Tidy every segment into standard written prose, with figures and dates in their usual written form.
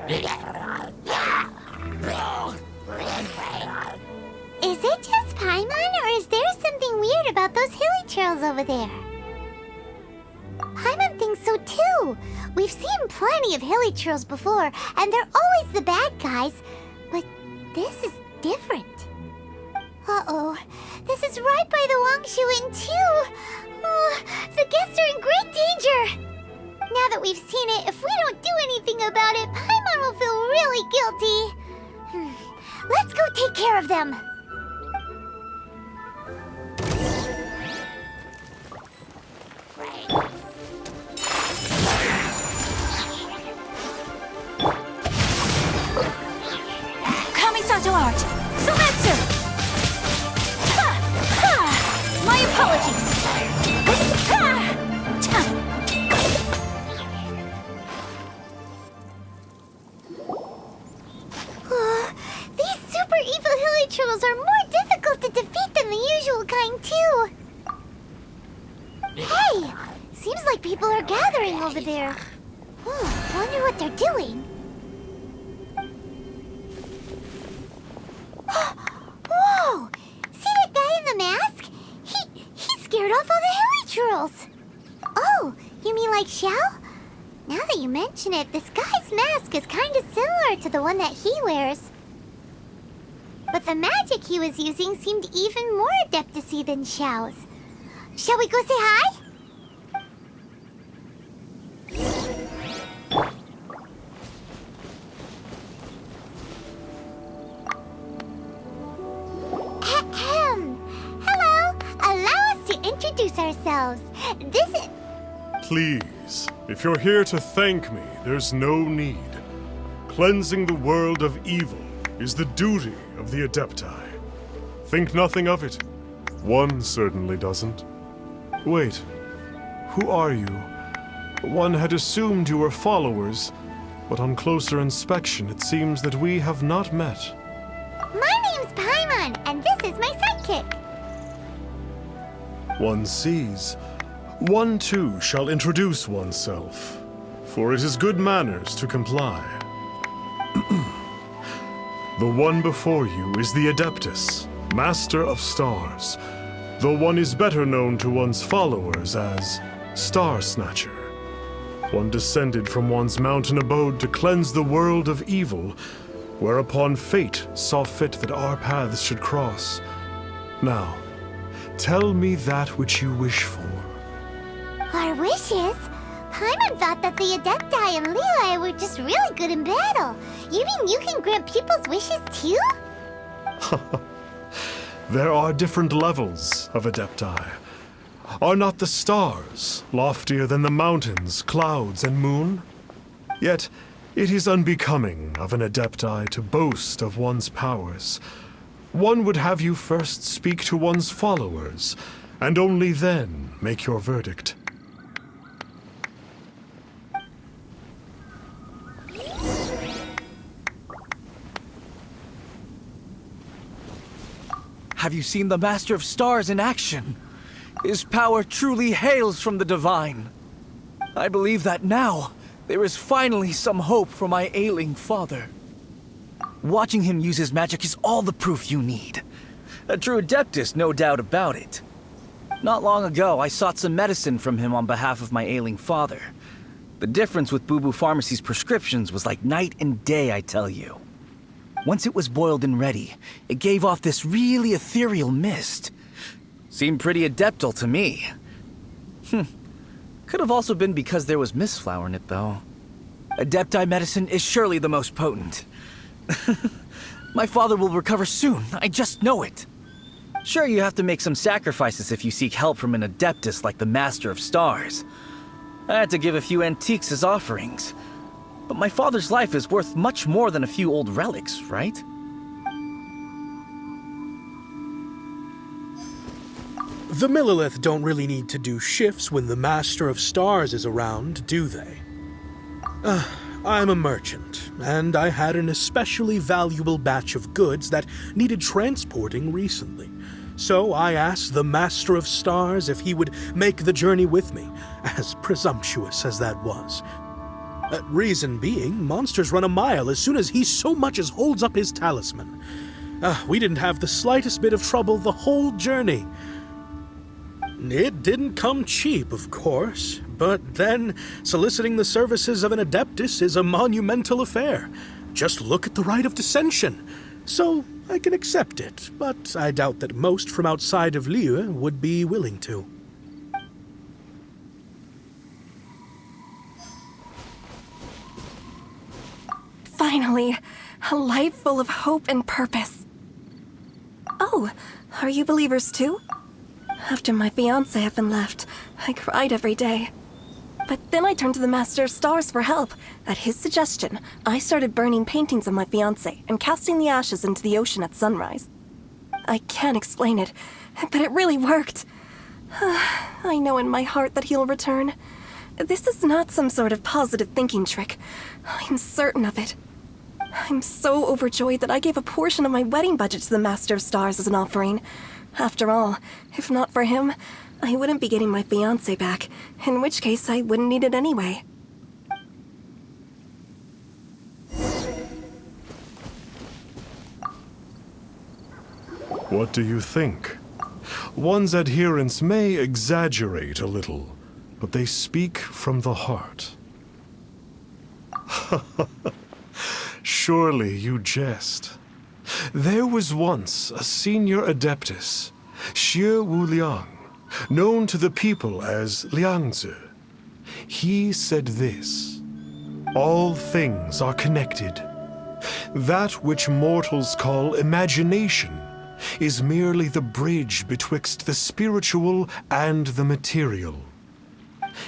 Is it just Paimon, or is there something weird about those hilichurls over there? Paimon thinks so too. We've seen plenty of hilichurls before, and they're always the bad guys. But this is different. Uh-oh. This is right by the Wangshu Inn too. Oh, the guests are in great danger. Now that we've seen it, if we don't do anything about it, Paimon will feel really guilty. Let's go take care of them. Kamisato art! Sometsu! My apologies! These super evil hilichurls are more difficult to defeat than the usual kind too. Hey! Seems like people are gathering over there. Wonder what they're doing. Whoa! See that guy in the mask? He scared off all the hilichurls. Oh, you mean like Xiao? Now that you mention it, this guy's mask is kind of similar to the one that he wears. But the magic he was using seemed even more adeptacy than Xiao's. Shall we go say hi? Hello! Allow us to introduce ourselves. This is... Please, if you're here to thank me, there's no need. Cleansing the world of evil is the duty of the Adepti. Think nothing of it. One certainly doesn't. Wait, who are you? One had assumed you were followers, but on closer inspection it seems that we have not met. My name's Paimon, and this is my sidekick. One sees. One too shall introduce oneself, for it is good manners to comply. The one before you is the Adeptus, Master of Stars, though one is better known to one's followers as Star Snatcher. One descended from one's mountain abode to cleanse the world of evil, whereupon fate saw fit that our paths should cross. Now, tell me that which you wish for. Our wishes? Paimon thought that the Adepti and Leela were just really good in battle. You mean you can grant people's wishes too? There are different levels of Adepti. Are not the stars loftier than the mountains, clouds, and moon? Yet, it is unbecoming of an Adepti to boast of one's powers. One would have you first speak to one's followers, and only then make your verdict. Have you seen the Master of Stars in action? His power truly hails from the divine. I believe that now, there is finally some hope for my ailing father. Watching him use his magic is all the proof you need. A true Adeptus, no doubt about it. Not long ago, I sought some medicine from him on behalf of my ailing father. The difference with Boo Boo Pharmacy's prescriptions was like night and day, I tell you. Once it was boiled and ready, it gave off this really ethereal mist. Seemed pretty adeptal to me. Could have also been because there was mistflower in it, though. Adepti medicine is surely the most potent. My father will recover soon, I just know it. Sure, you have to make some sacrifices if you seek help from an Adeptus like the Master of Stars. I had to give a few antiques as offerings. But my father's life is worth much more than a few old relics, right? The Millilith don't really need to do shifts when the Master of Stars is around, do they? I'm a merchant, and I had an especially valuable batch of goods that needed transporting recently. So I asked the Master of Stars if he would make the journey with me, as presumptuous as that was. Reason being, monsters run a mile as soon as he so much as holds up his talisman. We didn't have the slightest bit of trouble the whole journey. It didn't come cheap, of course, but then soliciting the services of an Adeptus is a monumental affair. Just look at the Rite of Dissension. So I can accept it, but I doubt that most from outside of Liyue would be willing to. Finally, a life full of hope and purpose. Oh, are you believers too? After my fiancé had been left, I cried every day. But then I turned to the Master of Stars for help. At his suggestion, I started burning paintings of my fiancé and casting the ashes into the ocean at sunrise. I can't explain it, but it really worked. I know in my heart that he'll return. This is not some sort of positive thinking trick. I'm certain of it. I'm so overjoyed that I gave a portion of my wedding budget to the Master of Stars as an offering. After all, if not for him, I wouldn't be getting my fiancé back, in which case I wouldn't need it anyway. What do you think? One's adherents may exaggerate a little, but they speak from the heart. Surely you jest. There was once a senior adeptus, Xie Wuliang, known to the people as Liangzi. He said this: all things are connected. That which mortals call imagination is merely the bridge betwixt the spiritual and the material.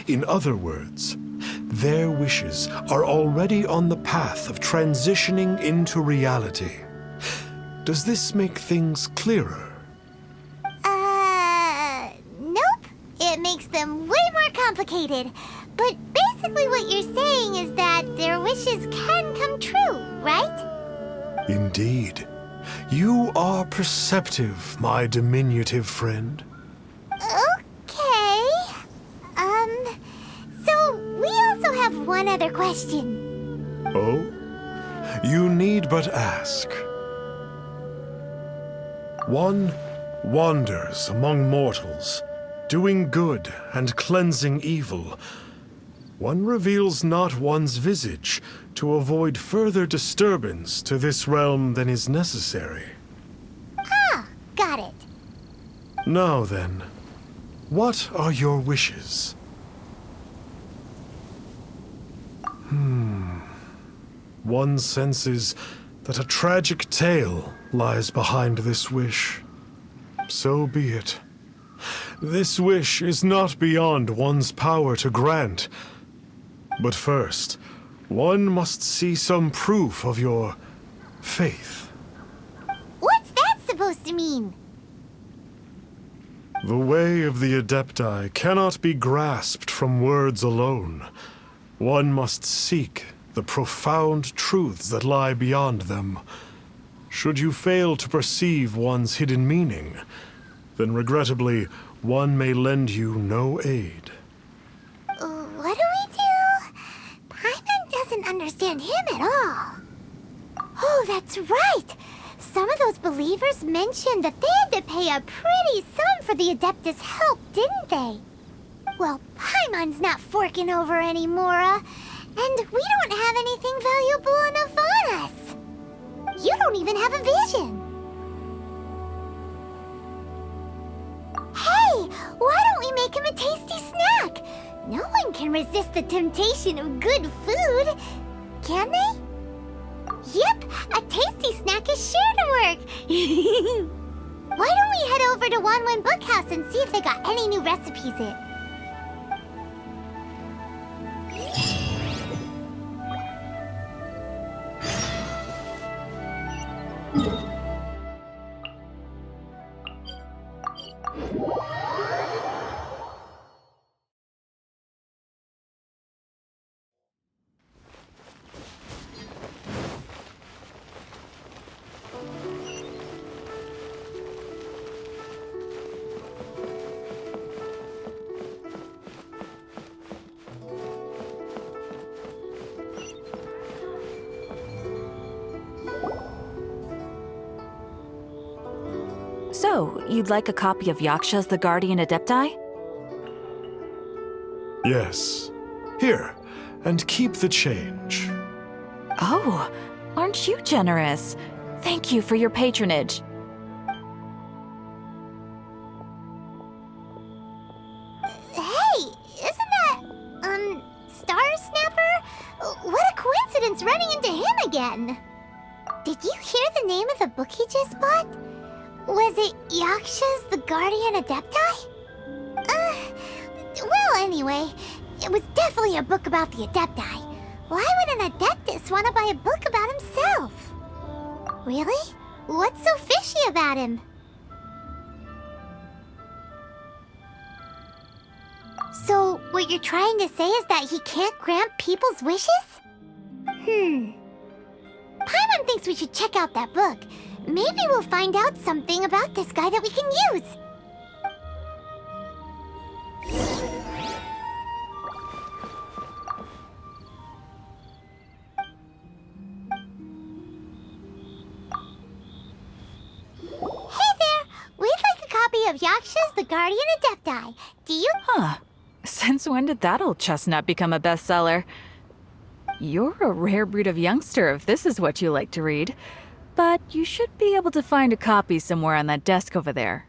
In other words, their wishes are already on the path of transitioning into reality. Does this make things clearer? Nope. It makes them way more complicated. But basically what you're saying is that their wishes can come true, right? Indeed. You are perceptive, my diminutive friend. Okay. So we also have one other question. Oh? You need but ask. One wanders among mortals, doing good and cleansing evil. One reveals not one's visage to avoid further disturbance to this realm than is necessary. Ah, got it. Now then, what are your wishes? One senses that a tragic tale lies behind this wish. So be it. This wish is not beyond one's power to grant. But first, one must see some proof of your faith. What's that supposed to mean? The way of the Adepti cannot be grasped from words alone. One must seek the profound truths that lie beyond them. Should you fail to perceive one's hidden meaning, then regrettably, one may lend you no aid. What do we do? Paimon doesn't understand him at all. Oh, that's right! Some of those believers mentioned that they had to pay a pretty sum for the Adeptus' help, didn't they? Well, Paimon's not forking over anymore, and we don't have anything valuable enough on us. You don't even have a vision. Hey, why don't we make him a tasty snack? No one can resist the temptation of good food, can they? Yep, a tasty snack is sure to work. Why don't we head over to Wanwen Bookhouse and see if they got any new recipes in? So, you'd like a copy of Yaksha's The Guardian Adepti? Yes. Here, and keep the change. Oh, aren't you generous? Thank you for your patronage. Hey, isn't that, Star Snapper? What a coincidence running into him again. Did you hear the name of the book he just bought? Was it Yaksha's The Guardian Adepti? Well, anyway, it was definitely a book about the Adepti. Why would an Adeptus want to buy a book about himself? Really? What's so fishy about him? So, what you're trying to say is that he can't grant people's wishes? Paimon thinks we should check out that book. Maybe we'll find out something about this guy that we can use. Hey there! We'd like a copy of Yaksha's The Guardian Adepti. Do you? Huh. Since when did that old chestnut become a bestseller? You're a rare breed of youngster if this is what you like to read. But you should be able to find a copy somewhere on that desk over there.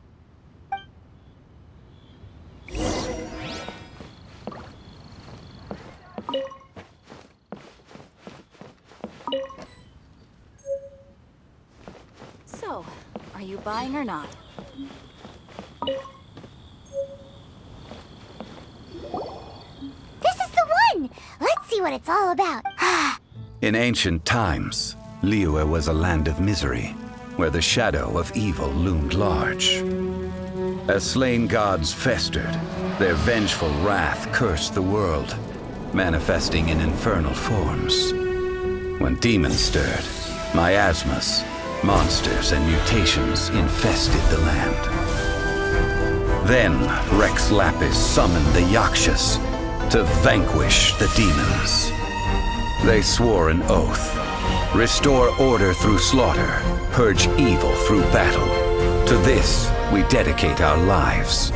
So, are you buying or not? This is the one! Let's see what it's all about. In ancient times, Liyue was a land of misery, where the shadow of evil loomed large. As slain gods festered, their vengeful wrath cursed the world, manifesting in infernal forms. When demons stirred, miasmas, monsters, and mutations infested the land. Then Rex Lapis summoned the Yakshas to vanquish the demons. They swore an oath: restore order through slaughter, purge evil through battle. To this, we dedicate our lives.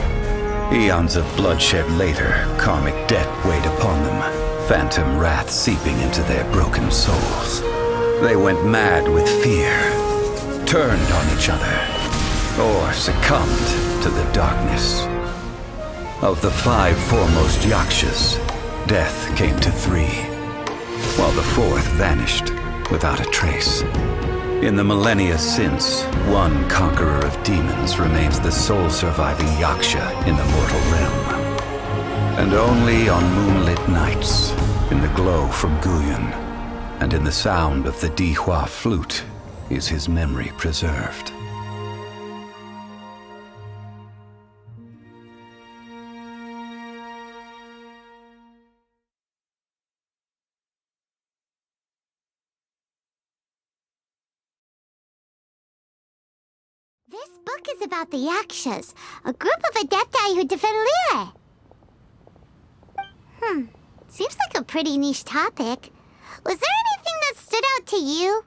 Eons of bloodshed later, karmic debt weighed upon them, phantom wrath seeping into their broken souls. They went mad with fear, turned on each other, or succumbed to the darkness. Of the 5 foremost Yakshas, death came to 3, while the 4th vanished without a trace. In the millennia since, one conqueror of demons remains the sole surviving Yaksha in the mortal realm. And only on moonlit nights, in the glow from Guyon, and in the sound of the Dihua flute, is his memory preserved. This book is about the Yakshas, a group of Adepti who defend Liyue. Seems like a pretty niche topic. Was there anything that stood out to you?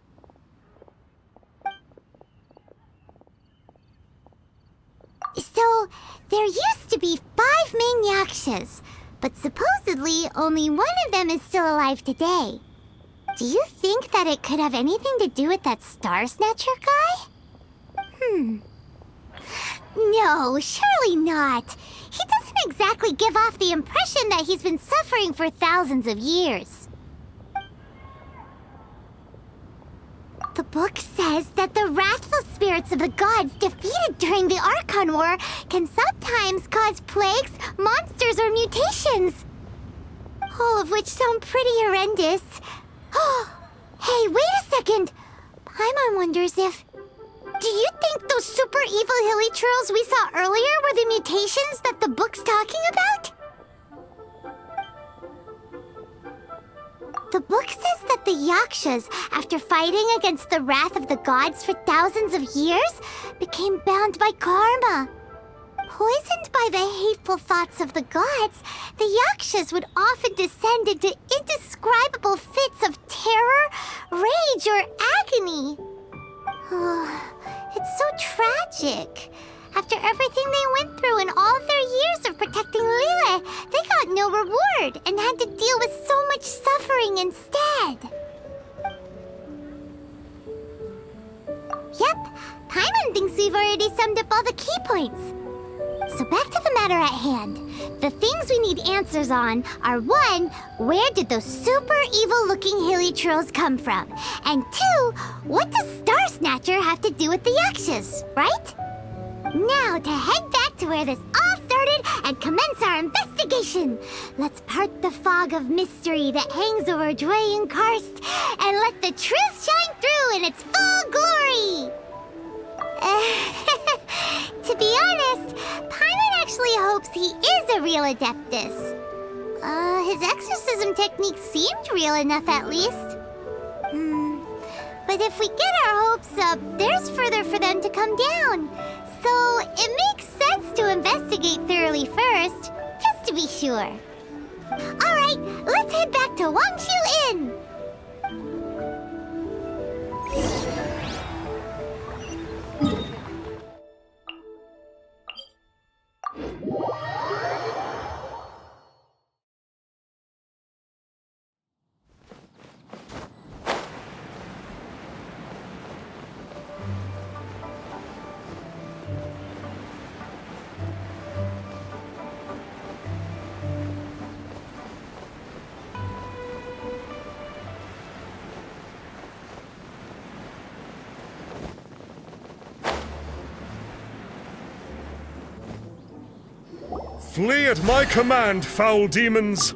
So, there used to be 5 main Yakshas, but supposedly only one of them is still alive today. Do you think that it could have anything to do with that Star Snatcher guy? No, surely not. He doesn't exactly give off the impression that he's been suffering for thousands of years. The book says that the wrathful spirits of the gods defeated during the Archon War can sometimes cause plagues, monsters, or mutations. All of which sound pretty horrendous. Hey, wait a second! Paimon wonders if... Do you think those super evil hilichurls we saw earlier were the mutations that the book's talking about? The book says that the Yakshas, after fighting against the wrath of the gods for thousands of years, became bound by karma. Poisoned by the hateful thoughts of the gods, the Yakshas would often descend into indescribable fits of terror, rage, or agony. It's so tragic. After everything they went through in all of their years of protecting Lille, they got no reward and had to deal with so much suffering instead. Yep, Paimon thinks we've already summed up all the key points. So back to the matter at hand. The things we need answers on are 1, where did those super evil-looking hilichurls come from? And 2, what does Star Snatcher have to do with the Yakshas, right? Now to head back to where this all started and commence our investigation. Let's part the fog of mystery that hangs over Dwayne Karst and let the truth shine through in its full glory. To be honest, Paimon actually hopes he is a real Adeptus. His exorcism technique seemed real enough at least. But if we get our hopes up, there's further for them to come down. So it makes sense to investigate thoroughly first, just to be sure. Alright, let's head back to Wangshu Inn! Flee at my command, foul demons!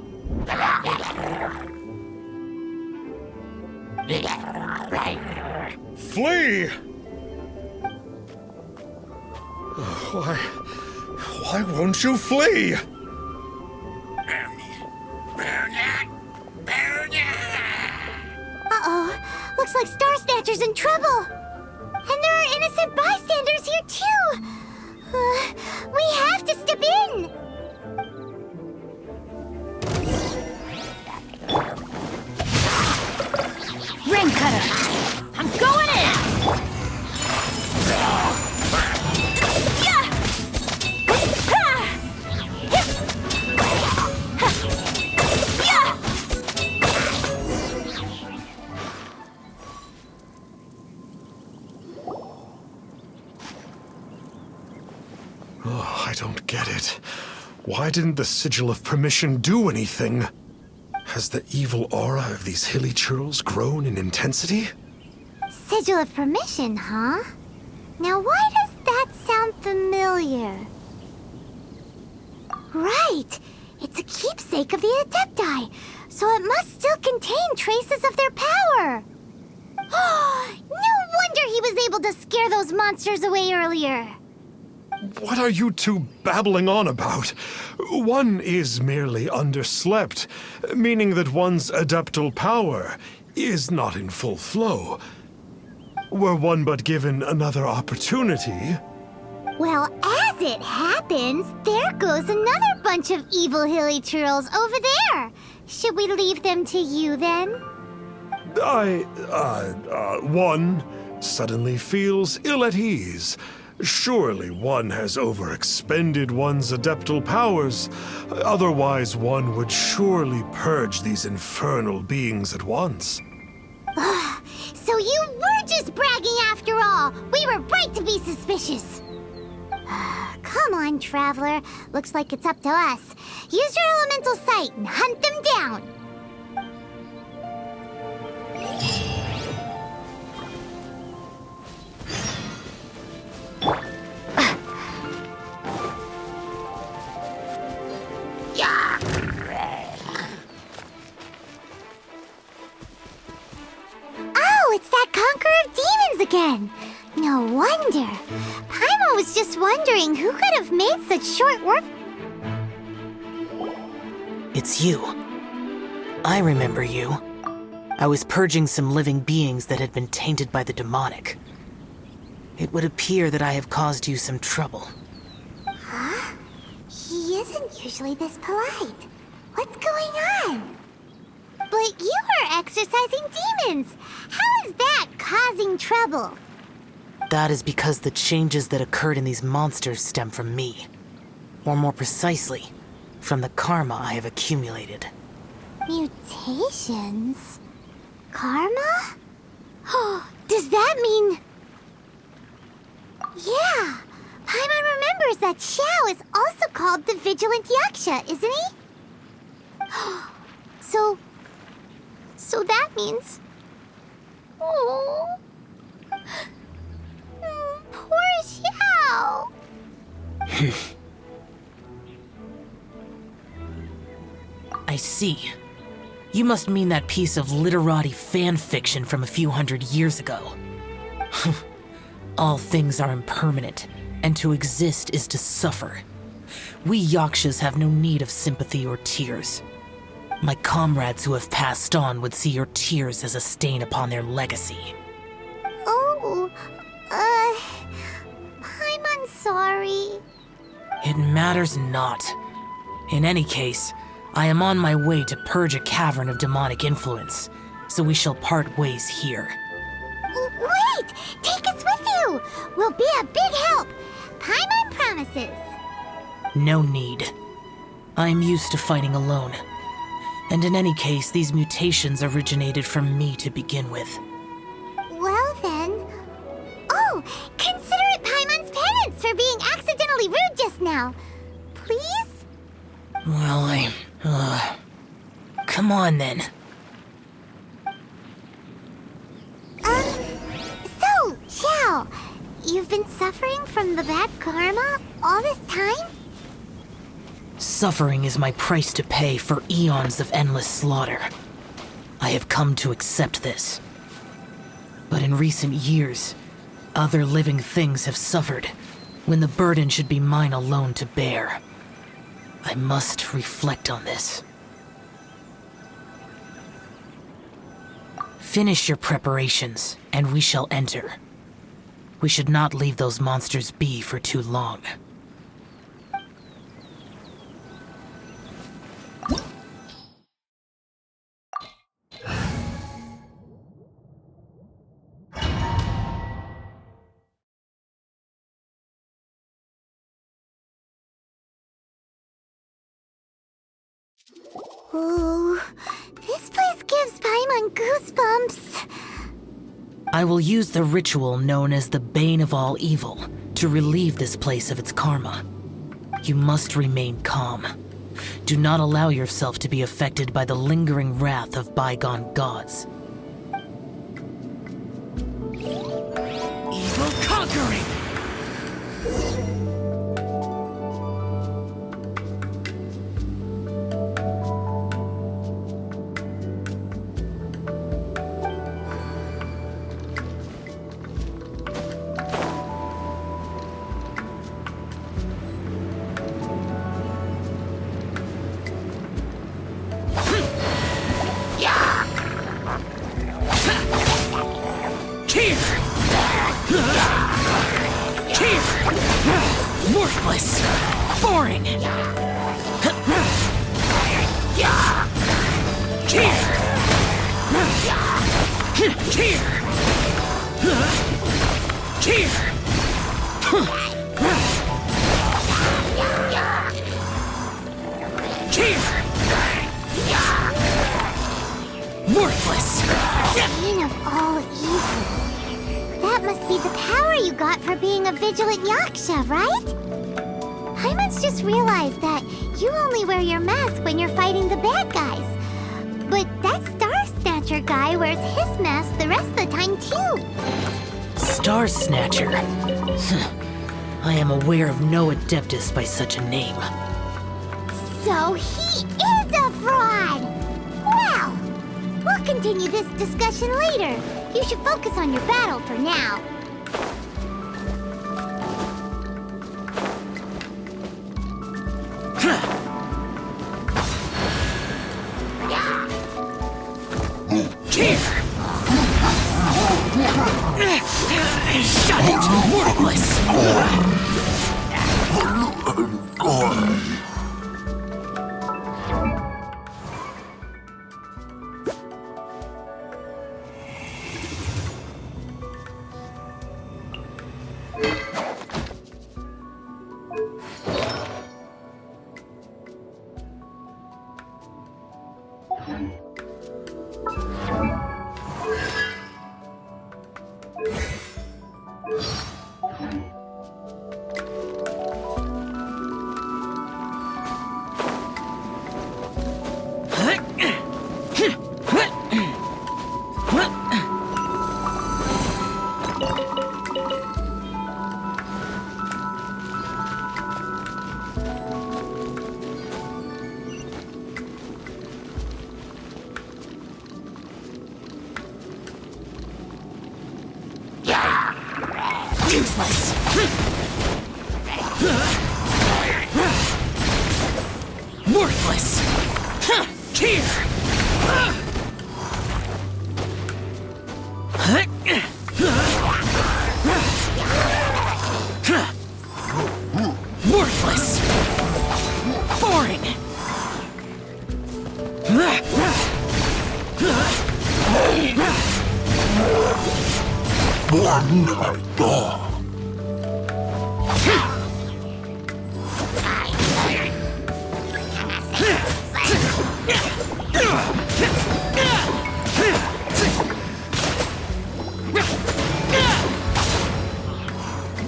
Flee! Why won't you flee? Uh-oh, looks like Star Snatcher's in trouble. And there are innocent bystanders here too. We have to step in. Ring cutter! I'm going in! Oh, I don't get it. Why didn't the Sigil of Permission do anything? Has the evil aura of these hilichurls grown in intensity? Sigil of Permission, huh? Now why does that sound familiar? Right! It's a keepsake of the Adepti, so it must still contain traces of their power! No wonder he was able to scare those monsters away earlier! What are you two babbling on about? One is merely underslept, meaning that one's adeptal power is not in full flow. Were one but given another opportunity... Well, as it happens, there goes another bunch of evil hilichurls over there. Should we leave them to you then? One suddenly feels ill at ease. Surely one has overexpended one's adeptal powers. Otherwise, one would surely purge these infernal beings at once. So you were just bragging after all. We were right to be suspicious. Come on, Traveler. Looks like it's up to us. Use your elemental sight and hunt them down. Oh, it's that Conqueror of Demons again. No wonder. Paimon was just wondering who could have made such short work. It's you. I remember you. I was purging some living beings that had been tainted by the demonic. It would appear that I have caused you some trouble. Huh? He isn't usually this polite. What's going on? But you are exorcising demons. How is that causing trouble? That is because the changes that occurred in these monsters stem from me. Or more precisely, from the karma I have accumulated. Mutations? Karma? Oh, does that mean... Yeah! Paimon remembers that Xiao is also called the Vigilant Yaksha, isn't he? So that means... Oh... Poor Xiao! I see. You must mean that piece of literati fan fiction from a few hundred years ago. All things are impermanent, and to exist is to suffer. We Yakshas have no need of sympathy or tears. My comrades who have passed on would see your tears as a stain upon their legacy. Oh, I'm sorry. It matters not. In any case, I am on my way to purge a cavern of demonic influence, so we shall part ways here. Wait! Take us with you! We'll be a big help! Paimon promises! No need. I am used to fighting alone. And in any case, these mutations originated from me to begin with. Well then... Oh! Consider it Paimon's penance for being accidentally rude just now! Please? Well, come on then. So, Xiao, you've been suffering from the bad karma all this time? Suffering is my price to pay for eons of endless slaughter. I have come to accept this. But in recent years, other living things have suffered, when the burden should be mine alone to bear. I must reflect on this. Finish your preparations, and we shall enter. We should not leave those monsters be for too long. Ooh, this place gives Paimon goosebumps. I will use the ritual known as the Bane of All Evil to relieve this place of its karma. You must remain calm. Do not allow yourself to be affected by the lingering wrath of bygone gods. Evil conquering! Worthless! Foreign! Worthless! Bane of all evil. That must be the power you got for being a vigilant yaksha, right? Paimon's just realized that you only wear your mask when you're fighting the bad guys. But that Star Snatcher guy wears his mask the rest of the time, too. Star Snatcher? I am aware of no Adeptus by such a name. So he is a fraud! Well, we'll continue this discussion later. You should focus on your battle for now. Shut it! Worthless! Useless. Worthless. Here. Worthless. Boring.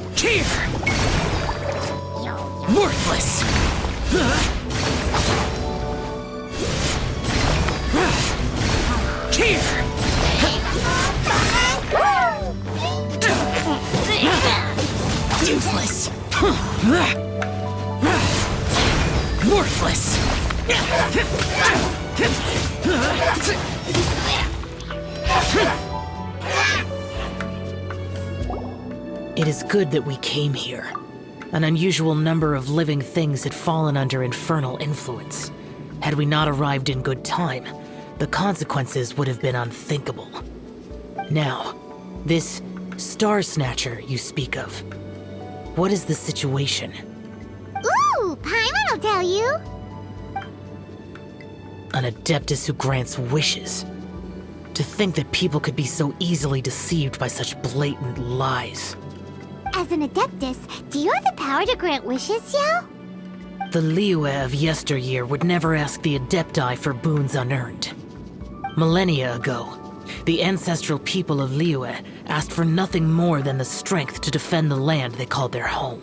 Here. Worthless. Here. Useless. Worthless. It is good that we came here. An unusual number of living things had fallen under infernal influence. Had we not arrived in good time, the consequences would have been unthinkable. Now, this Star Snatcher you speak of, what is the situation? Ooh, Paimon will tell you. An Adeptus who grants wishes. To think that people could be so easily deceived by such blatant lies. As an Adeptus, do you have the power to grant wishes, Yao? The Liyue of yesteryear would never ask the Adepti for boons unearned. Millennia ago, the ancestral people of Liyue asked for nothing more than the strength to defend the land they called their home.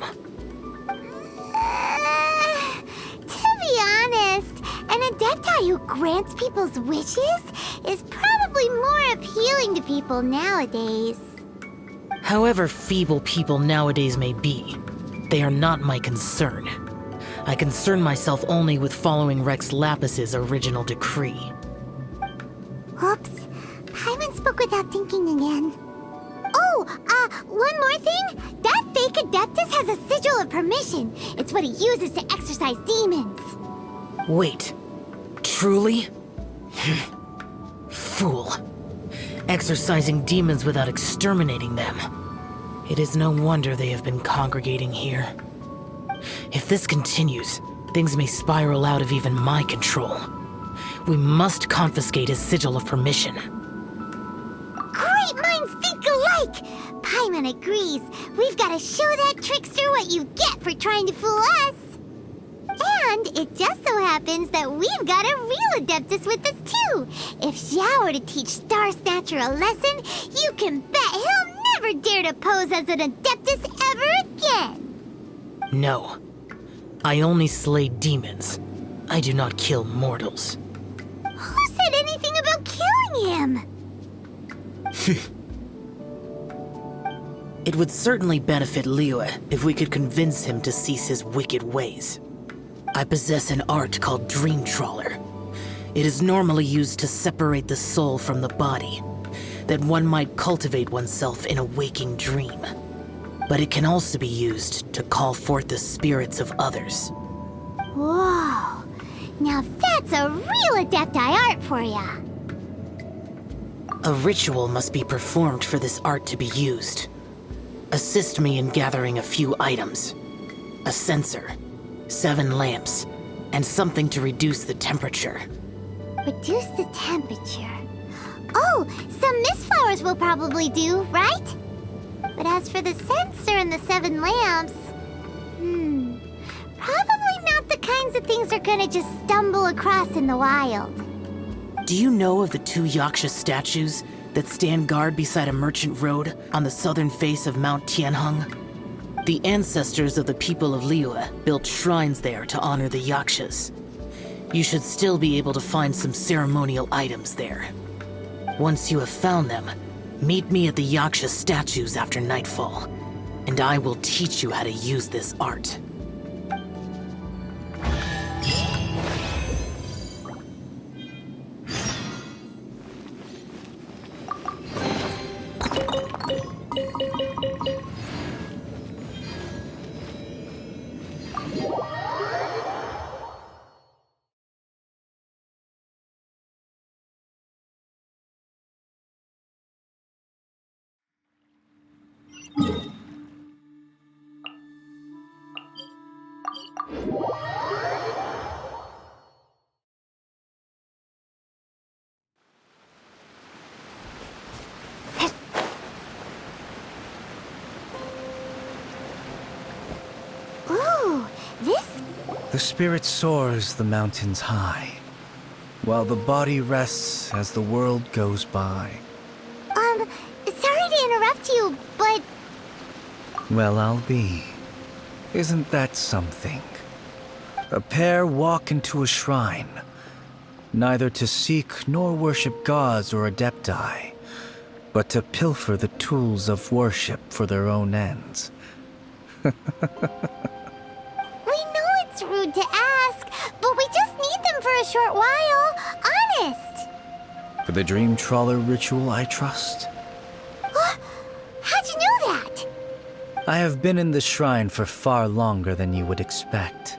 To be honest, an Adepti who grants people's wishes is probably more appealing to people nowadays. However feeble people nowadays may be, they are not my concern. I concern myself only with following Rex Lapis's original decree. Oops. Paimon spoke without thinking again. Oh, one more thing. That fake Adeptus has a sigil of permission. It's what he uses to exorcise demons. Wait, truly? Fool. Exorcising demons without exterminating them. It is no wonder they have been congregating here. If this continues, things may spiral out of even my control. We must confiscate his sigil of permission. Great minds think alike! Paimon agrees. We've got to show that trickster what you get for trying to fool us. And it just so happens that we've got a real Adeptus with us too. If Xiao were to teach Star Snatcher a lesson, you can bet he'll never dare to pose as an Adeptus ever again. No. I only slay demons. I do not kill mortals. Who said anything about killing him? It would certainly benefit Liyue if we could convince him to cease his wicked ways. I possess an art called Dream Trawler. It is normally used to separate the soul from the body, that one might cultivate oneself in a waking dream. But it can also be used to call forth the spirits of others. Whoa. Now that's a real Adepti art for ya. A ritual must be performed for this art to be used. Assist me in gathering a few items. A censer, 7 lamps, and something to reduce the temperature. Reduce the temperature. Oh, some mist flowers will probably do, right? But as for the censer and the 7 lamps... probably not the kinds of things they're gonna just stumble across in the wild. Do you know of the 2 Yaksha statues that stand guard beside a merchant road on the southern face of Mount Tianheng? The ancestors of the people of Liyue built shrines there to honor the Yakshas. You should still be able to find some ceremonial items there. Once you have found them, meet me at the Yaksha statues after nightfall, and I will teach you how to use this art. The spirit soars the mountains high, while the body rests as the world goes by. Sorry to interrupt you, but... Well, I'll be. Isn't that something? A pair walk into a shrine, neither to seek nor worship gods or adepti, but to pilfer the tools of worship for their own ends. We know it's rude to ask, but we just need them for a short while. Honest. For the dream trawler ritual, I trust. How'd you know that? I have been in the shrine for far longer than you would expect.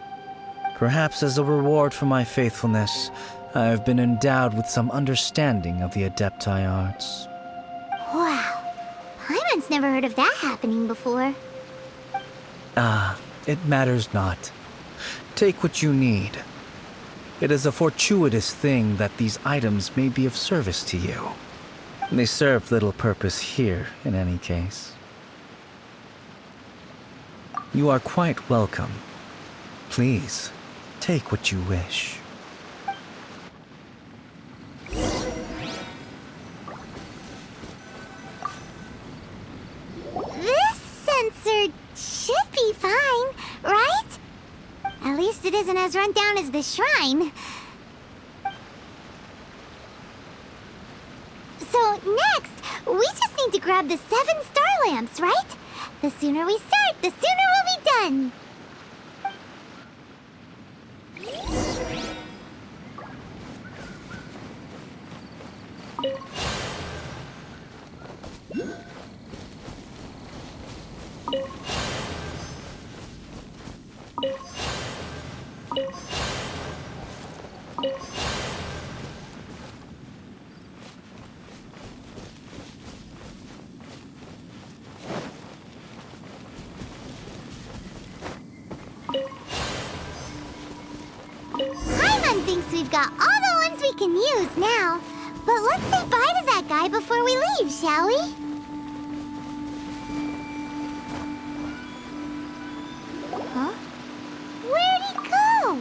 Perhaps as a reward for my faithfulness, I have been endowed with some understanding of the adepti arts. Wow. Paimon's never heard of that happening before. It matters not. Take what you need. It is a fortuitous thing that these items may be of service to you. They serve little purpose here, in any case. You are quite welcome. Please, take what you wish. This sensor should be fine, right? At least it isn't as run down as the shrine. So next, we just need to grab the 7 star lamps, right? The sooner we start, the sooner we'll be done. Paimon thinks we've got all the ones we can use now. But let's say bye to that guy before we leave, shall we? Huh? Where'd he go?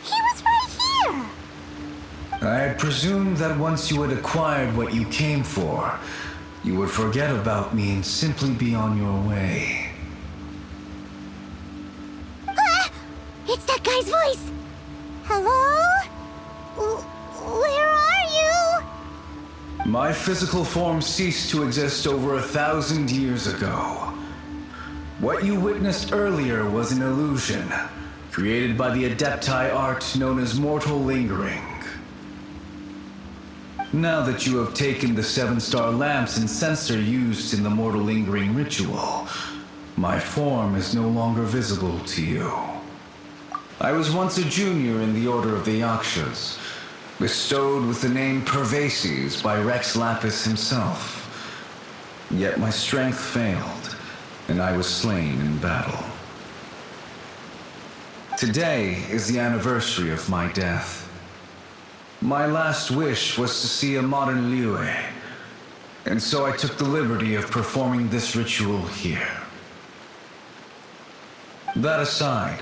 He was right here! I had presumed that once you had acquired what you came for, you would forget about me and simply be on your way. Ah! It's that guy's voice! Hello? Where are you? My physical form ceased to exist over 1,000 years ago. What you witnessed earlier was an illusion, created by the adepti art known as mortal lingering. Now that you have taken the 7 star lamps and censer used in the mortal lingering ritual, my form is no longer visible to you. I was once a junior in the Order of the Yakshas, bestowed with the name Pervases by Rex Lapis himself. Yet my strength failed, and I was slain in battle. Today is the anniversary of my death. My last wish was to see a modern Liyue, and so I took the liberty of performing this ritual here. That aside,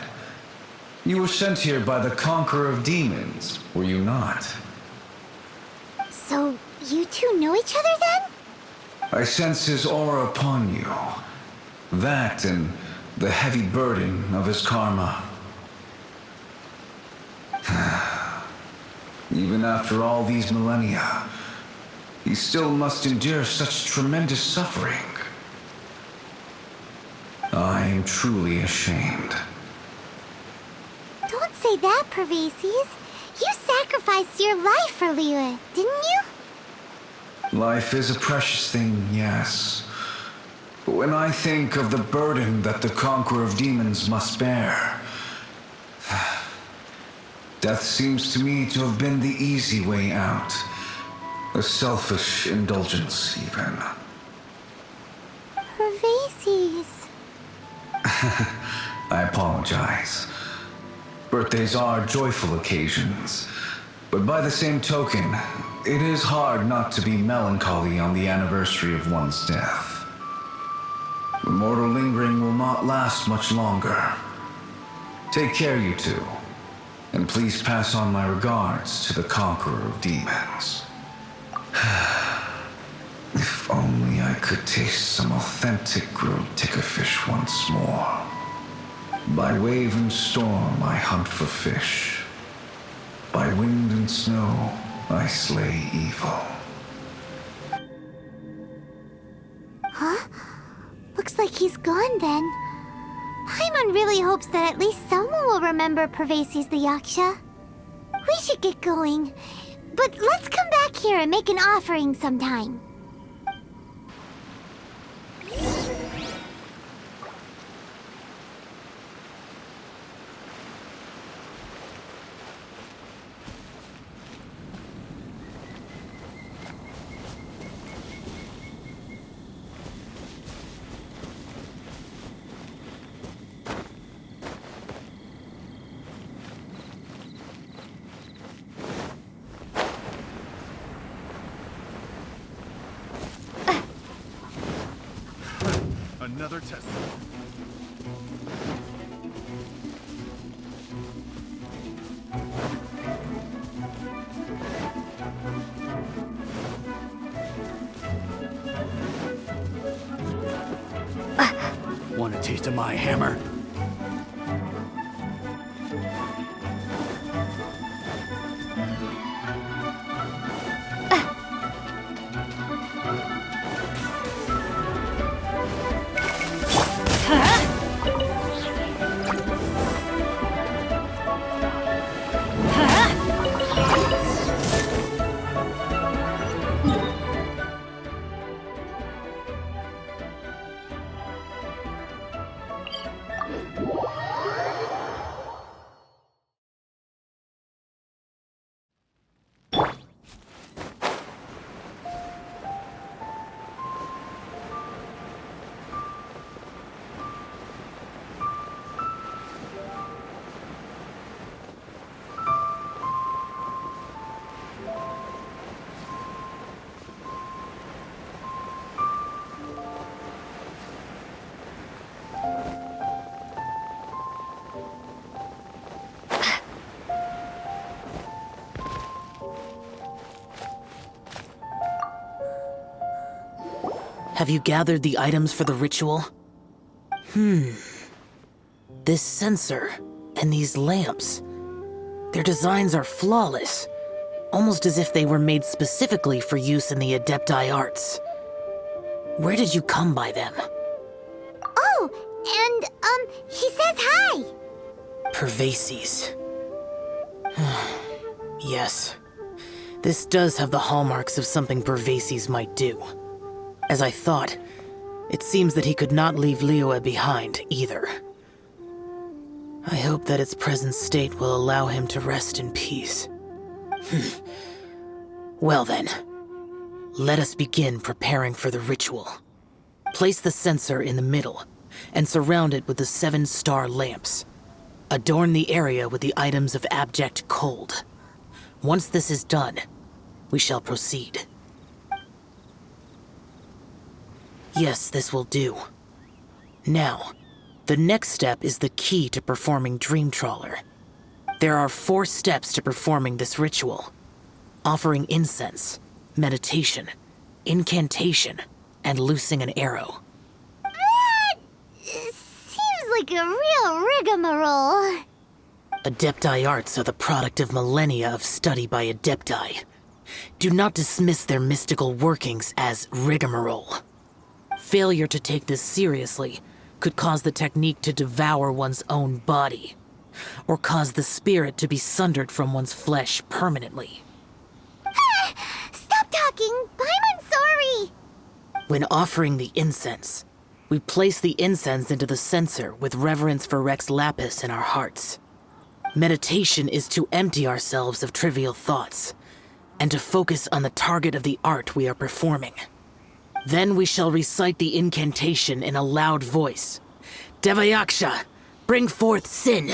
you were sent here by the Conqueror of Demons, were you not? So, you two know each other then? I sense his aura upon you. That and the heavy burden of his karma. Even after all these millennia, he still must endure such tremendous suffering. I am truly ashamed. Don't say that, Pervases. You sacrificed your life for Liyue, didn't you? Life is a precious thing, yes. But when I think of the burden that the Conqueror of Demons must bear, death seems to me to have been the easy way out. A selfish indulgence, even. Pervases. I apologize. Birthdays are joyful occasions, but by the same token, it is hard not to be melancholy on the anniversary of one's death. The mortal lingering will not last much longer. Take care, you two. And please pass on my regards to the conqueror of demons. If only I could taste some authentic grilled tickerfish once more. By wave and storm I hunt for fish. By wind and snow I slay evil. Huh? Looks like he's gone then. Paimon really hopes that at least someone will remember Pervases the Yaksha. We should get going. But let's come back here and make an offering sometime. Another test. Want a taste of my hammer? Have you gathered the items for the ritual? This censer and these lamps. Their designs are flawless, almost as if they were made specifically for use in the Adepti arts. Where did you come by them? Oh, and, he says hi! Pervases. Yes. This does have the hallmarks of something Pervases might do. As I thought, it seems that he could not leave Liyue behind, either. I hope that its present state will allow him to rest in peace. Well then, let us begin preparing for the ritual. Place the censer in the middle, and surround it with the 7-star lamps. Adorn the area with the items of abject cold. Once this is done, we shall proceed. Yes, this will do. Now, the next step is the key to performing Dream Trawler. There are 4 steps to performing this ritual. Offering incense, meditation, incantation, and loosing an arrow. That seems like a real rigmarole. Adepti arts are the product of millennia of study by Adepti. Do not dismiss their mystical workings as rigmarole. Failure to take this seriously could cause the technique to devour one's own body, or cause the spirit to be sundered from one's flesh permanently. Stop talking! I'm sorry! When offering the incense, we place the incense into the censer with reverence for Rex Lapis in our hearts. Meditation is to empty ourselves of trivial thoughts, and to focus on the target of the art we are performing. Then we shall recite the incantation in a loud voice. Devayaksha, bring forth sin!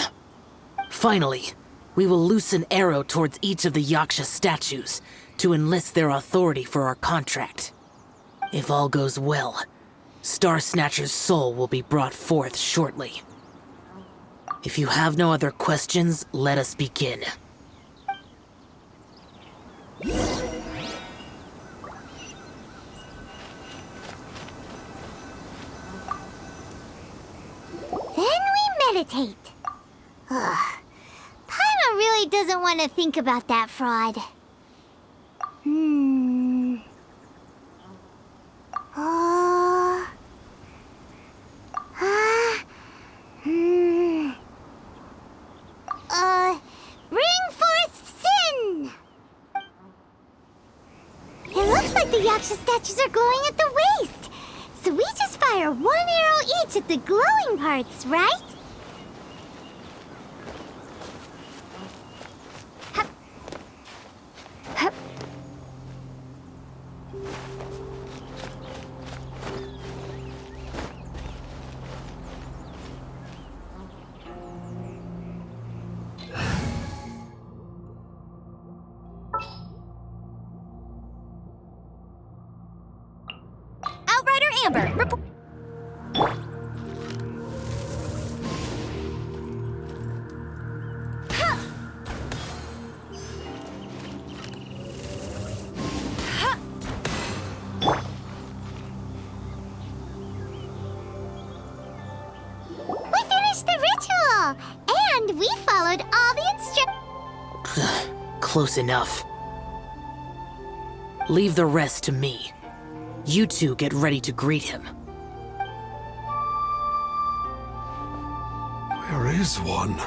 Finally, we will loose an arrow towards each of the Yaksha statues to enlist their authority for our contract. If all goes well, Star Snatcher's soul will be brought forth shortly. If you have no other questions, let us begin. Then we meditate. Ugh. Paimon really doesn't want to think about that fraud. Bring forth sin! It looks like the Yaksha statues are glowing at the waist. So we just fire one arrow each at the glowing parts, right? Hup. Hup. Outrider Amber, report. We finished the ritual! And we followed all the instructions. Close enough. Leave the rest to me. You two get ready to greet him. Where is one?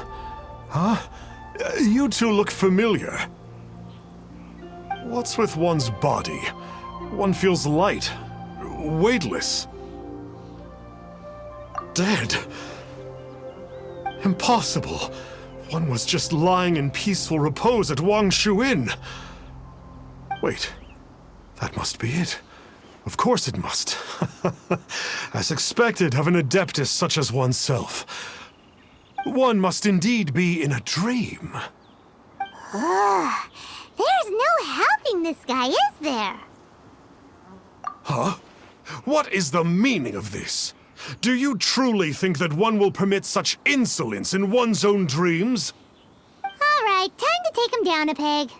Huh? You two look familiar. What's with one's body? One feels light, weightless. Dead. Impossible. One was just lying in peaceful repose at Wangshu Inn. Wait, that must be it. Of course it must. As expected of an adeptus such as oneself. One must indeed be in a dream. There's no helping this guy, is there? Huh? What is the meaning of this? Do you truly think that one will permit such insolence in one's own dreams? All right, time to take him down a peg.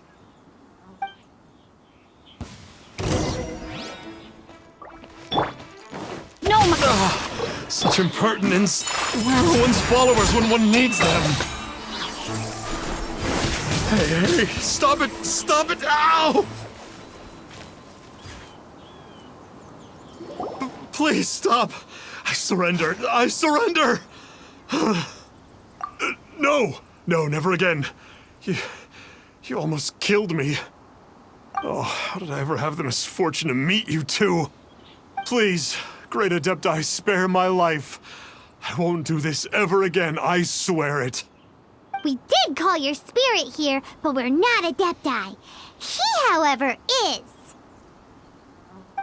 Such impertinence. Where are one's followers when one needs them? Hey, stop it! Stop it! Ow! Please stop! I surrender! I surrender! No! No, never again. You almost killed me. Oh, how did I ever have the misfortune to meet you two? Please, Great Adepti, spare my life. I won't do this ever again, I swear it. We did call your spirit here, but we're not Adepti. He, however, is.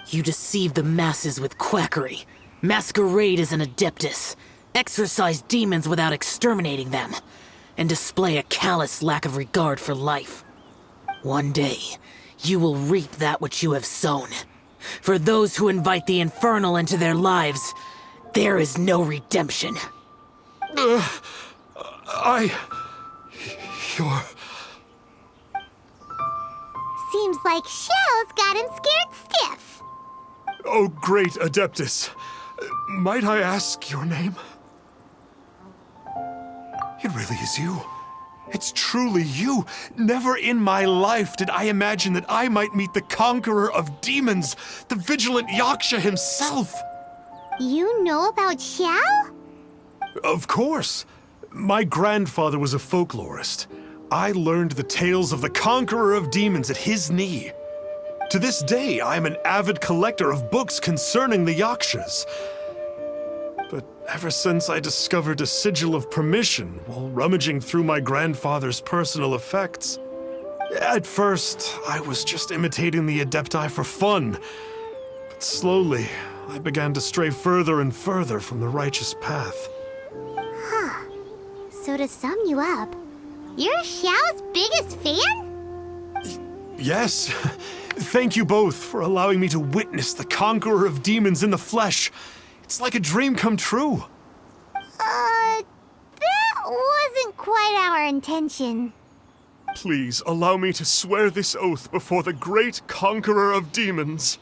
You deceive the masses with quackery, masquerade as an adeptus, exorcise demons without exterminating them, and display a callous lack of regard for life. One day, you will reap that which you have sown. For those who invite the infernal into their lives, there is no redemption. You're... Seems like Shell's got him scared stiff. Oh, great Adeptus. Might I ask your name? It really is you. It's truly you. Never in my life did I imagine that I might meet the conqueror of demons, the vigilant Yaksha himself. You know about Shell? Of course. My grandfather was a folklorist. I learned the tales of the conqueror of demons at his knee. To this day, I am an avid collector of books concerning the Yakshas. But ever since I discovered a sigil of permission while rummaging through my grandfather's personal effects, at first, I was just imitating the Adepti for fun. But slowly, I began to stray further and further from the righteous path. Huh. So to sum you up, you're Xiao's biggest fan? Yes. Thank you both for allowing me to witness the conqueror of demons in the flesh. It's like a dream come true. That quite our intention. Please allow me to swear this oath before the great conqueror of demons.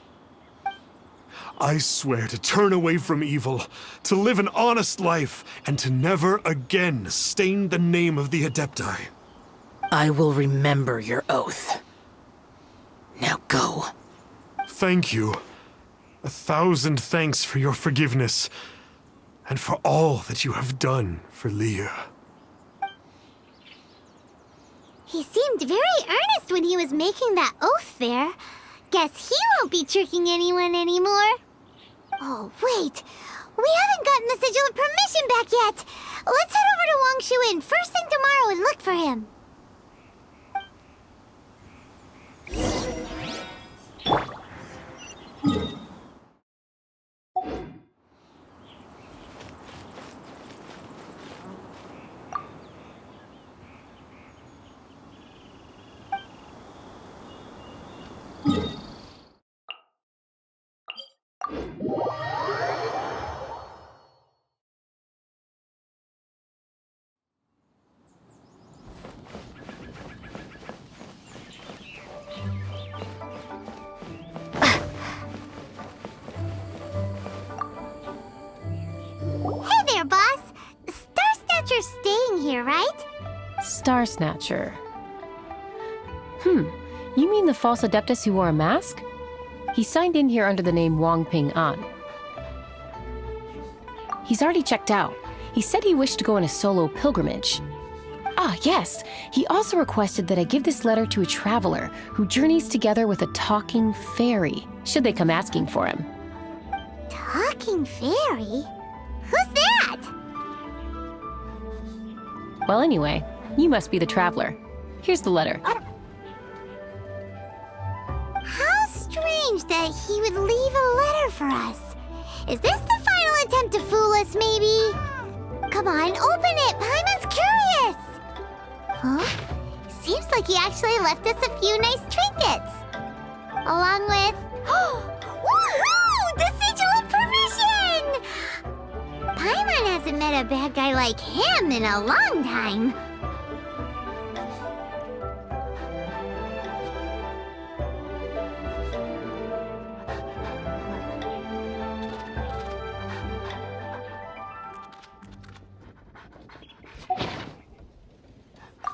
I swear to turn away from evil, to live an honest life, and to never again stain the name of the Adepti. I will remember your oath. Now go. Thank you. 1,000 thanks for your forgiveness, and for all that you have done for Leah. He seemed very earnest when he was making that oath there. Guess he won't be tricking anyone anymore. Oh, wait. We haven't gotten the Sigil of Permission back yet. Let's head over to Wangshu Inn first thing tomorrow and look for him. Staying here, right? Star Snatcher. You mean the false Adeptus who wore a mask? He signed in here under the name Wang Ping An. He's already checked out. He said he wished to go on a solo pilgrimage. Ah, yes. He also requested that I give this letter to a traveler who journeys together with a talking fairy, should they come asking for him. Talking fairy? Who's that? Well, anyway, you must be the traveler. Here's the letter. How strange that he would leave a letter for us. Is this the final attempt to fool us, maybe? Come on, open it! Paimon's curious! Huh? Seems like he actually left us a few nice trinkets. Along with... Woohoo! The Sigil of Permission! Paimon hasn't met a bad guy like him in a long time.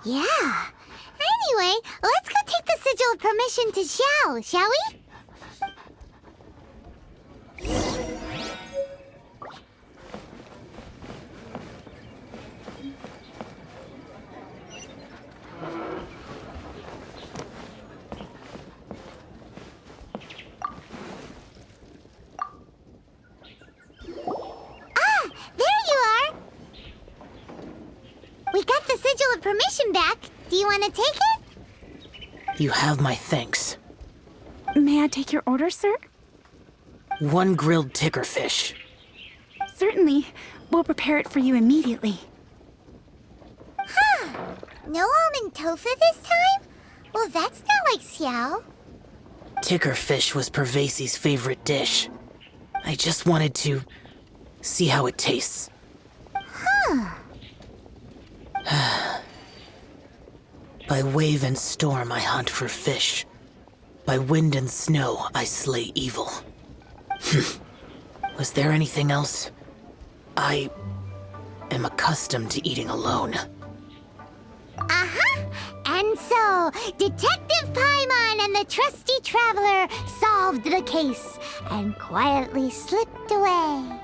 Yeah. Anyway, let's go take the Sigil of Permission to Xiao, shall we? We got the Sigil of Permission back. Do you want to take it? You have my thanks. May I take your order, sir? 1 grilled tickerfish. Certainly. We'll prepare it for you immediately. Huh. No almond tofu this time? Well, that's not like Xiao. Tickerfish was Pervasi's favorite dish. I just wanted to see how it tastes. Huh. By wave and storm I hunt for fish. By wind and snow I slay evil. Was there anything else? I am accustomed to eating alone. Uh-huh. And so, Detective Paimon and the trusty traveler solved the case and quietly slipped away.